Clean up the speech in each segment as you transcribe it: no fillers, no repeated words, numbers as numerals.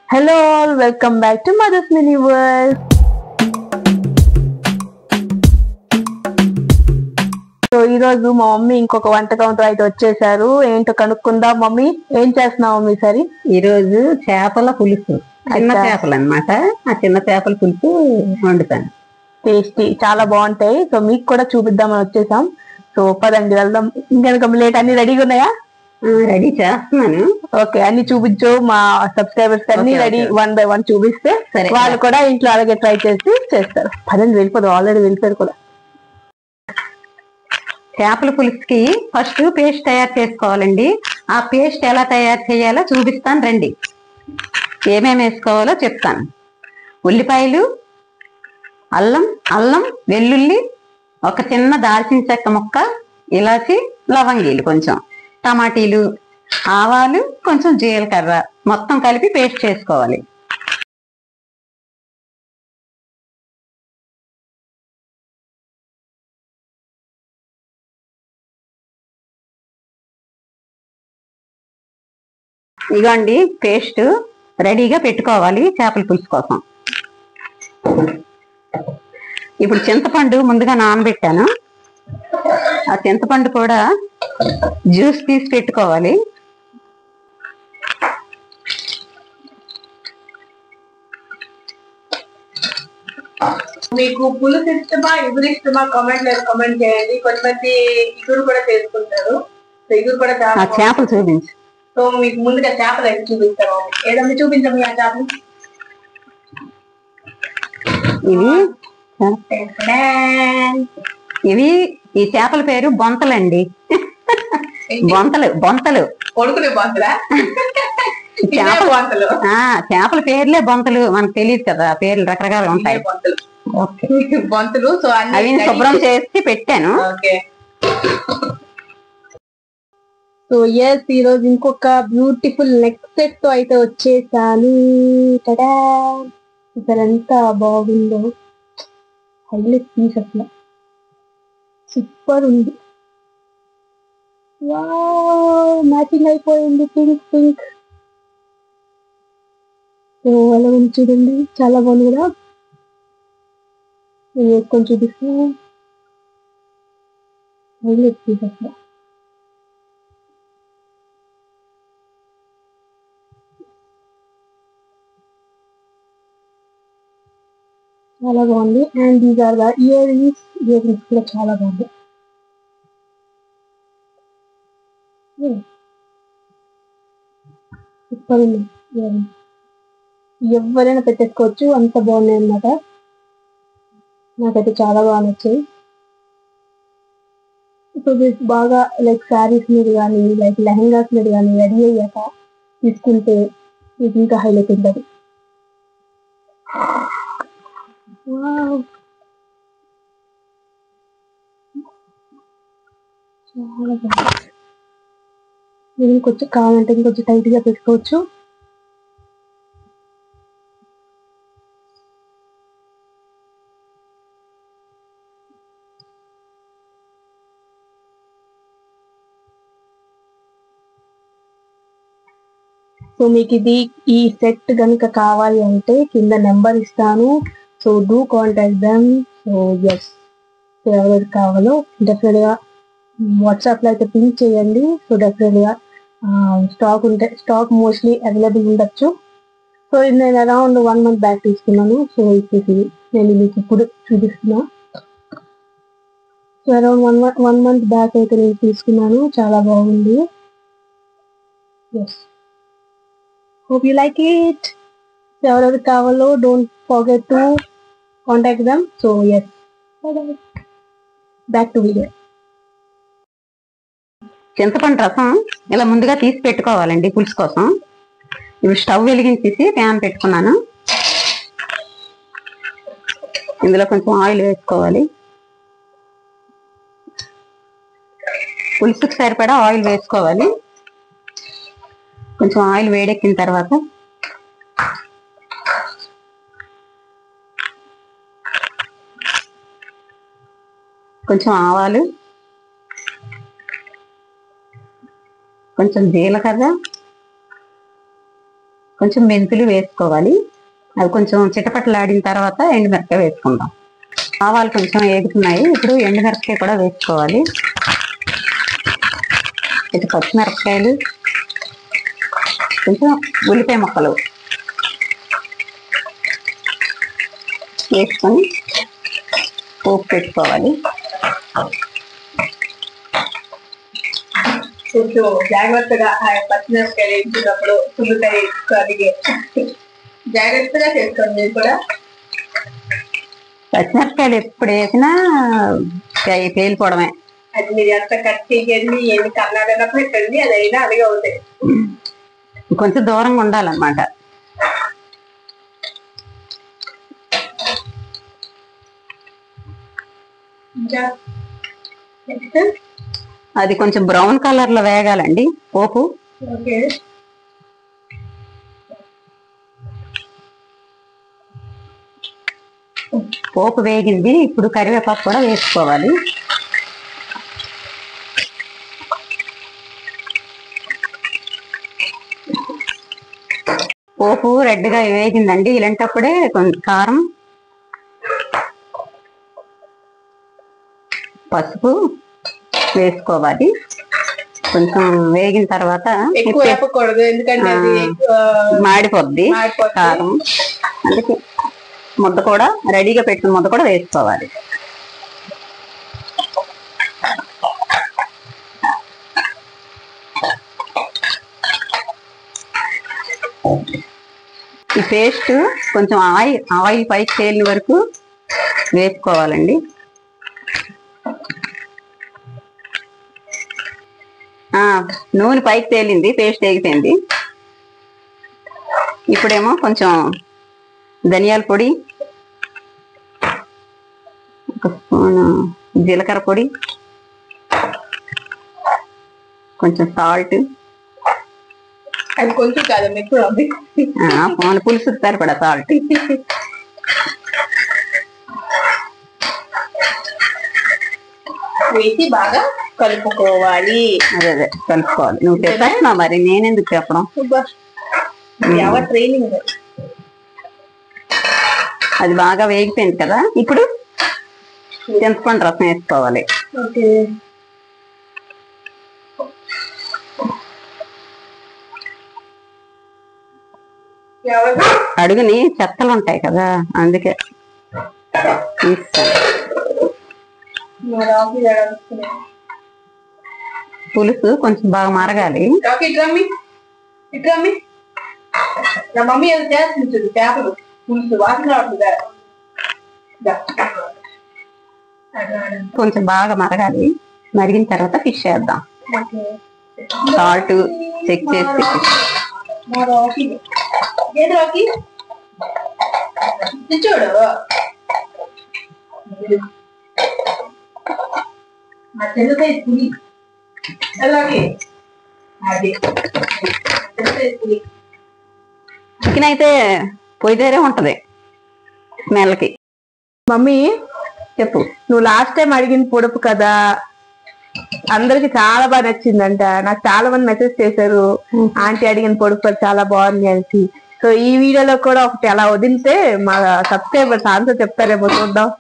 Hello all, welcome back to Mother's Mini World. So ఈ రోజు మా మమ్మీ ఇంకొక వంటకంతో అయితే వచ్చేసారు. ఏంటో కనుక్కుందా. మమ్మీ ఏం చేస్తున్నావు మమ్మీ? సరే, ఈ రోజు చేపల పులుసు, చిన్న చేపలు అన్నమాట. ఆ చిన్న చేపల పులుసు వండుతాను. టేస్టీ, చాలా బాగుంటాయి. సో మీకు కూడా చూపిద్దామని వచ్చేసాం. సో పదండి వెళ్దాం. ఇంకా లేట్, అన్ని రెడీగా ఉన్నాయా? రెడీ చేస్తున్నాను. ఓకే, అన్ని చూపించు. మా సబ్స్క్రైబర్స్ అన్ని రెడీ, వన్ బై వన్ చూపిస్తే వాళ్ళు కూడా ఇంట్లో అలాగే ట్రై చేసి చేస్తారు. పదండి వెళ్ళిపోదు, ఆల్రెడీ వెళ్ళిపోయారు కూడా. చేపల పులుసుకి ఫస్ట్ పేస్ట్ తయారు చేసుకోవాలండి. ఆ పేస్ట్ ఎలా తయారు చేయాలో చూపిస్తాను రండి. ఏమేమి వేసుకోవాలో చెప్తాను. ఉల్లిపాయలు, అల్లం, వెల్లుల్లి, ఒక చిన్న దాల్చిన చెక్క ముక్క, ఇలాచి, లవంగీలు కొంచెం, టమాటీలు, ఆవాలు, కొంచెం జీలకర్ర మొత్తం కలిపి పేస్ట్ చేసుకోవాలి. ఇగోండి పేస్ట్ రెడీగా పెట్టుకోవాలి చేపల పులుసు కోసం. ఇప్పుడు చింతపండు ముందుగా నానబెట్టాను. ఆ చింతపండు కూడా జ్యూస్ తీసి పెట్టుకోవాలి. మీకు పులుసు ఇష్టమా, ఇగురు ఇష్టమా? కామెంట్ చేయండి. కొంతమంది ఇగురు కూడా చేసుకుంటారు. ఇగురు కూడా చేపలు చూపించు. సో మీకు ముందుగా చేపలు అయితే చూపిస్తాము. ఏదన్నా చూపించము ఆ చేపలు. ఇవి ఈ చేపల పేరు బొంతలండి. బొంతలు కొడుకునే బొంతలా? చేపల పేర్లే బొంతలు. మనకు తెలియదు కదా, పేర్లు రకరకాలుగా ఉంటాయి. బొంతలు. సో అవి శుభ్రం చేసి పెట్టాను. సో ఎస్, ఈ రోజు ఇంకొక బ్యూటిఫుల్ నెక్ సెట్ తో అయితే వచ్చేసాను. టడా, ఇక్కడ ఎంత బాగుందో, హైలైట్ పీస్ అసలు సూపర్ ఉంది. వావ్, మ్యాచింగ్ అయిపోయింది. పింక్. సో అలా ఉంది చూడండి, చాలా బాగుంది కదా. నేను వేసుకొని చూపిస్తాను. హైలైట్ పీస్ అసలు. చాలా బాగుంది. And these are the earrings కూడా చాలా బాగుంది. సూపర్ ఉంది. ఎవరైనా పెట్టేసుకోవచ్చు, అంత బాగున్నాయి అన్నమాట. నాకైతే చాలా బాగా నచ్చాయి. ఇప్పుడు బాగా లైక్ శారీస్ మీద కానీ, లైక్ లెహంగాస్ మీద కానీ రెడీ అయ్యాక తీసుకుంటే ఇది ఇంకా హైలైట్ ఉంటుంది. చాలా బాగుంది. ఇంకొంచెం కావాలంటే ఇంకొంచెం టైట్ గా పెట్టుకోవచ్చు. సో మీకు ఈ సెట్ కనుక కావాలి అంటే కింద నెంబర్ ఇస్తాను. So do contact them. So yes, so ఎవరికి కావాలో డెఫినెట్ గా వాట్సాప్ లో అయితే పింక్ చేయండి. సో డెఫినెట్ గా స్టాక్ మోస్ట్లీ అవైలబుల్ ఉండొచ్చు. సో ఇది నేను అరౌండ్ 1 month బ్యాక్ తీసుకున్నాను. సో ఇది నేను మీకు ఇప్పుడు చూపిస్తున్నా. సో అరౌండ్ 1 month బ్యాక్ అయితే నేను తీసుకున్నాను. చాలా బాగుంది. Yes, hope you like it. So ఎవరెవరికి కావాలో don't forget to contact them. So yes, back to video. చింతపండు రసం ఇలా ముందుగా తీసి పెట్టుకోవాలండి పులుసు కోసం. ఇప్పుడు స్టవ్ వెలిగించేసి ప్యాన్ పెట్టుకున్నాను. ఇందులో కొంచెం ఆయిల్ వేసుకోవాలి. పులుసుకు సరిపడా ఆయిల్ వేసుకోవాలి. కొంచెం ఆయిల్ వేడెక్కిన తర్వాత కొంచెం ఆవాలు, కొంచెం జీలకర్ర, కొంచెం మెంతులు వేసుకోవాలి. అవి కొంచెం చిటపటలాడిన తర్వాత ఎండుమిరపకాయ వేసుకుందాం. ఆవాలు కొంచెం వేగుతున్నాయి. ఇప్పుడు ఎండుమిరపకాయ కూడా వేసుకోవాలి. ఇటు పచ్చిమిరపకాయలు, కొంచెం ఉల్లిపాయ ముక్కలు వేసుకొని పోపు పెట్టుకోవాలి. కొంచెం జాగ్రత్తగా పచ్చిమిరపకాయలు వేయించినప్పుడు ఉల్లిపాయ అడిగే జాగ్రత్తగా చేసుకోండి. మీరు కూడా పచ్చిమిరపకాయలు ఎప్పుడు వేసినా పేలిపోవడమే. అది మీరు ఎంత కట్ చేయండి, ఏమి కన్నాడైనా పెట్టండి, అదైనా అలాగే అవుతాయి. కొంచెం దూరంగా ఉండాలన్నమాట. అది కొంచెం బ్రౌన్ కలర్ లో వేగాలండి పోపు. పోపు వేగింది. ఇప్పుడు కరివేపాకు కూడా వేసుకోవాలి. పోపు రెడ్ గా వేగిందండి. ఇలాంటప్పుడే కొంచెం కారం, పసుపు వేసుకోవాలి. కొంచెం వేగిన తర్వాత ఎందుకంటే మాడిపోద్ది కారం. అందుకే ముద్ద కూడా రెడీగా పెట్టిన ముద్ద కూడా వేసుకోవాలి. ఈ పేస్ట్ కొంచెం ఆయిల్ పైకి తేలిన వరకు వేసుకోవాలండి. నూనె పైకి తేలింది, పేస్ట్ వేగిపోయింది. ఇప్పుడేమో కొంచెం ధనియాల పొడి, ఒక స్పూన్ జీలకర్ర పొడి, కొంచెం సాల్ట్, అది కొంచెం కాదండి మన పులుసు సరిపడా సాల్ట్ వేసి బాగా కలుపుకోవాలి. అదే కలుపుకోవాలి. నువ్వు చెప్పేస్తున్నావు మరి, నేనెందుకు చెప్పడం. ట్రైనింగ్. అది బాగా వేగిపోయింది కదా. ఇప్పుడు చింతపండు రసం వేసుకోవాలి. అడుగుని చెత్తలు ఉంటాయి కదా, అందుకే పులుసు కొంచెం బాగా మరగాలి. మమ్మీ అది చేస్తుంది చేపలు పులుసు వాసన రావట్లేదా. కొంచెం బాగా మరగాలి. మరిగిన తర్వాత ఫిష్ వేద్దాం. సాల్ట్ చెక్ చేసి చూడు. చికెన్ అయితే పొయ్యి దగ్గరే ఉంటది స్మెల్కి. మమ్మీ చెప్పు. నువ్వు లాస్ట్ టైం అడిగిన పొడుపు కదా, అందరికి చాలా బాగా నచ్చిందంట. నాకు చాలా మంది మెసేజ్ చేశారు, ఆంటీ అడిగిన పొడుపు చాలా బాగుంది అనేసి. సో ఈ వీడియోలో కూడా ఒకటి అలా వదిలితే మా సబ్స్క్రైబర్స్ ఆన్సర్ చెప్తారేమో, చూద్దాం.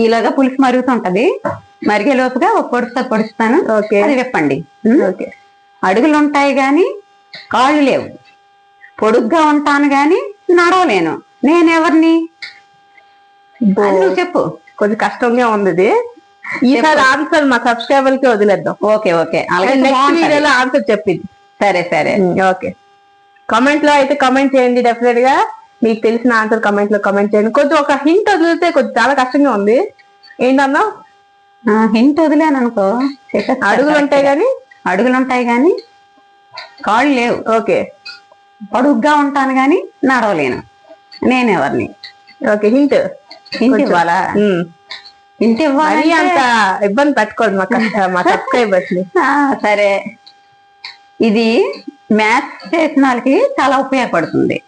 ఇలాగా పులుసు మరుగుతుంటది. మరిగే లోపుగా ఒక పొడుస్తాను. అది చెప్పండి. అడుగులు ఉంటాయి గాని కాళ్ళు లేవు. పొడుగ్గా ఉంటాను గాని నడవలేను. నేనెవరిని చెప్పు. కొంచెం కష్టంగా ఉంది. ఈసారి ఆన్సర్ మా సబ్స్క్రైబర్ కి వదిలేద్దాం. Okay okay. నెక్స్ట్ వీడియోలో ఆన్సర్ చెప్పింది. సరే సరే ఓకే. కామెంట్ లో అయితే కామెంట్ చేయండి. డెఫినెట్ గా మీకు తెలిసిన ఆన్సర్ కామెంట్ లో కామెంట్ చేయండి. కొంచెం ఒక హింట్ వదిలితే కొంచెం చాలా కష్టంగా ఉంది. ఏంటన్నా హింట్ వదిలేను అనుకో. అడుగులు ఉంటాయి గాని కాళ్ళు లేవు. ఓకే. పొడుగ్గా ఉంటాను గాని నడవలేను. నేనెవరిని? ఓకే. హింట్ ఇవ్వాలా? హింట్ ఇవ్వాలి. అంత ఇబ్బంది పెట్టుకోండి మా సబ్స్క్రైబర్స్ ని. సరే. ఇది మ్యాథ్స్ చేసిన వాళ్ళకి చాలా ఉపయోగపడుతుంది.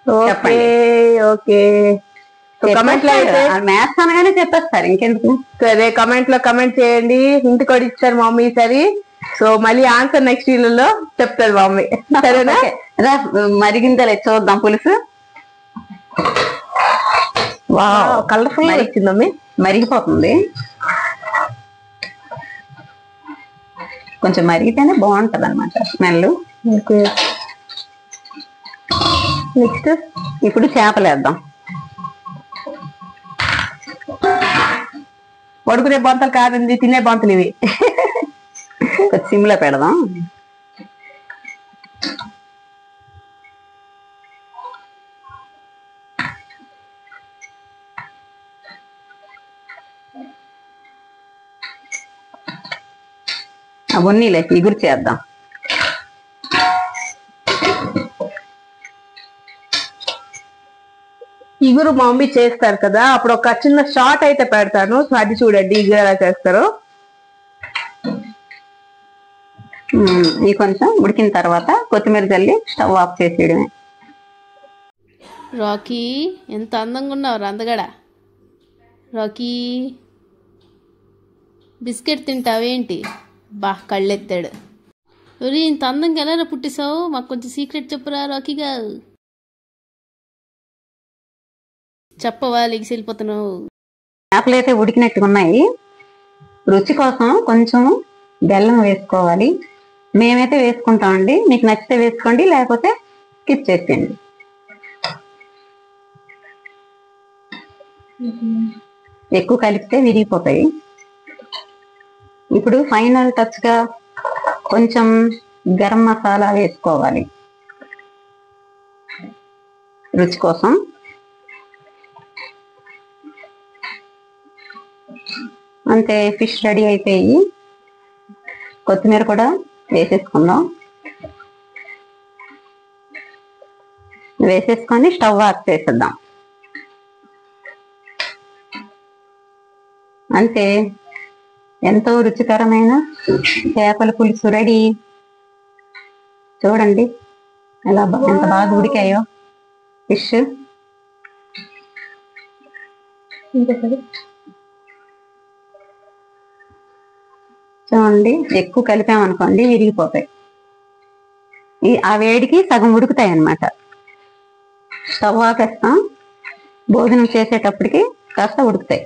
Okay okay. కమెంట్ లో అయితే మ్యాథ్స్ అనగానే చెప్పేస్తారు, ఇంకెందుకు. సరే, కమెంట్ లో కమెంట్ చేయండి. హింట్ కూడా ఇచ్చారు మమ్మీ. సరే, సో మళ్ళీ ఆన్సర్ నెక్స్ట్ వీడియోలో చెప్తారు మమ్మీ, సరేనా? మరిగిందా చూద్దాం పులుసు. కలర్ఫుల్ వచ్చింది మమ్మీ, మరిగిపోతుంది. కొంచెం మరిగితేనే బాగుంటది అన్నమాట స్మెల్. నెక్స్ట్ ఇప్పుడు చేపలు వేద్దాం. పడుకునే బంతలు కాదండి, తినే బంతలు ఇవి. సిమ్లో పెడదాం. అవన్నీ లేక ఇగురు చేద్దాం. ఇగురు మా మమ్మీ చేస్తారు కదా, అప్పుడు ఒక చిన్న షార్ట్ అయితే పెడతాను. సో అది చూడండి ఇగురు ఎలా చేస్తారో. ఈ కొంచెం ఉడికిన తర్వాత కొత్తిమీర చల్లి స్టవ్ ఆఫ్ చేసేయడమే. రాకీ ఎంత అందంగా ఉన్నావు రందగడ. Rocky biscuit తింటావేంటి? బా కళ్ళెత్తాడు. ఒరి ఇంత అందంగా ఎలా పుట్టిసావు? మాకు కొంచెం సీక్రెట్ చెప్పురా రాకీగా. చెప్పవా లెగిసి వెళ్ళిపోతున్నావు? చేపలు అయితే ఉడికినట్టుగా ఉన్నాయి. రుచి కోసం కొంచెం బెల్లం వేసుకోవాలి. మేమైతే వేసుకుంటామండి, మీకు నచ్చితే వేసుకోండి, లేకపోతే స్కిప్ చేసేయండి. ఎక్కువ కలిపితే విరిగిపోతాయి. ఇప్పుడు ఫైనల్ టచ్ గా కొంచెం గరం మసాలా వేసుకోవాలి రుచి కోసం. అంతే, ఫిష్ రెడీ అయిపోయి. కొత్తిమీర కూడా వేసేసుకుందాం. వేసేసుకొని స్టవ్ ఆఫ్ చేసేద్దాం. అంతే, ఎంతో రుచికరమైన చేపల పులుసు రెడీ. చూడండి ఎంత బాగా ఉడికాయో ఫిష్. చూడండి, ఎక్కువ కలిపామనుకోండి విరిగిపోతాయి. ఆ వేడికి సగం ఉడుకుతాయి అన్నమాట. స్టవ్ ఆపేస్తాం, భోజనం చేసేటప్పటికి కాస్త ఉడుకుతాయి.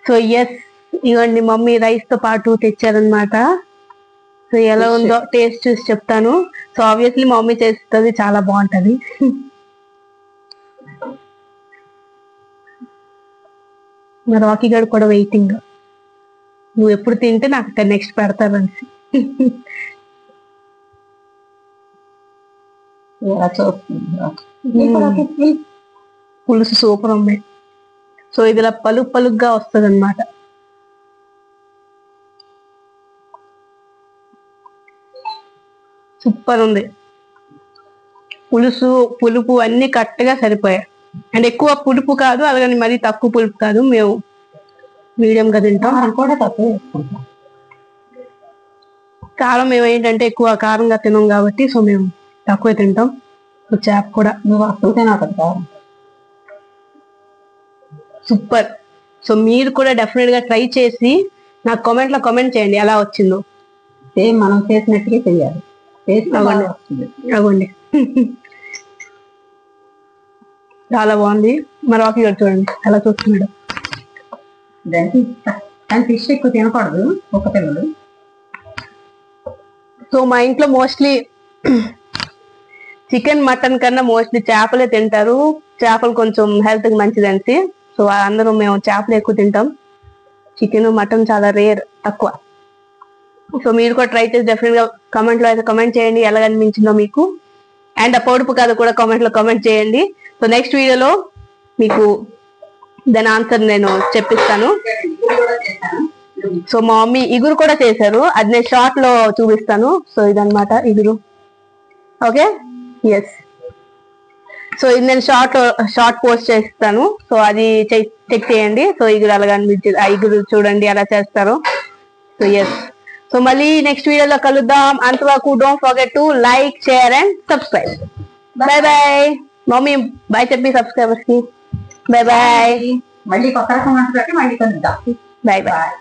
సో ఎస్, ఇవ్వండి మమ్మీ రైస్ తో పాటు తెచ్చారనమాట. సో ఎలా ఉందో టేస్ట్ చూసి చెప్తాను. సో ఆబ్వియస్లీ మమ్మీ చేస్తుంది, చాలా బాగుంటది. మా రాకీ గడు కూడా వెయిటింగ్, నువ్వు ఎప్పుడు తింటే నాకు ఇక్కడ నెక్స్ట్ పెడతారని. పులుసు సూపర్ ఉంది. సో ఇది ఇలా పలుకు పలుగ్గా వస్తుంది అనమాట. సూపర్ ఉంది. పులుసు పులుపు అన్ని కరెక్ట్గా సరిపోయాయి. అండ్ ఎక్కువ పులుపు కాదు, అలాగని మరీ తక్కువ పులుపు కాదు. మేము మీడియం గా తింటాం. కూడా తక్కువ వేసుకుంటాం. కారం మేము ఏంటంటే ఎక్కువ కారంగా తినాం కాబట్టి సో మేము తక్కువ తింటాం. సో చేప కూడా నువ్వు అసలు తినవు. సూపర్. సో మీరు కూడా డెఫినెట్ గా ట్రై చేసి నాకు కామెంట్ లో కామెంట్ చేయండి ఎలా వచ్చిందో. సేమ్ మనం చేసినట్టుగా చెయ్యాలి. అవ్వండి. చాలా బాగుంది. మరి రాకీ గారు చూడండి ఎలా చూస్తున్నాడు. కానీ ఫిష్ ఎక్కువ తినకూడదు ఒక పిల్లలు. సో మా ఇంట్లో మోస్ట్లీ చికెన్ మటన్ కన్నా మోస్ట్లీ చేపలే తింటారు. చేపలు కొంచెం హెల్త్ కి మంచిదనిసి సో అందరూ మేము చేపలు ఎక్కువ తింటాం. చికెన్ మటన్ చాలా రేర్, తక్కువ. సో మీరు కూడా ట్రై చేసి డెఫినెట్ గా కామెంట్ లో అయితే కామెంట్ చేయండి ఎలా అనిపించిందో మీకు. అండ్ ఆ పొడుపు కథ కూడా కామెంట్ లో కామెంట్ చేయండి. సో నెక్స్ట్ వీడియోలో మీకు దాని ఆన్సర్ నేను చెప్పిస్తాను. సో మా మమ్మీ ఇగురు కూడా చేశారు, అది నేను షార్ట్ లో చూపిస్తాను. సో ఇదన్నమాట ఇగురు. Okay, yes. సో ఇది నేను షార్ట్ పోస్ట్ చేస్తాను. సో అది చెక్ చేయండి. సో ఇగురు అలాగా అనిపించింది, ఆ ఇగురు చూడండి అలా చేస్తారు. సో ఎస్, సో మళ్ళీ నెక్స్ట్ వీడియోలో కలుద్దాం. అంతవరకు don't forget to like, share and subscribe. Bye bye. Mummy bye చెప్పి సబ్స్క్రైబర్స్ కి. Bye bye. మళ్ళీ కొత్త రకం వంట పెట్టి మళ్ళీ కలుద్దాం. Bye bye.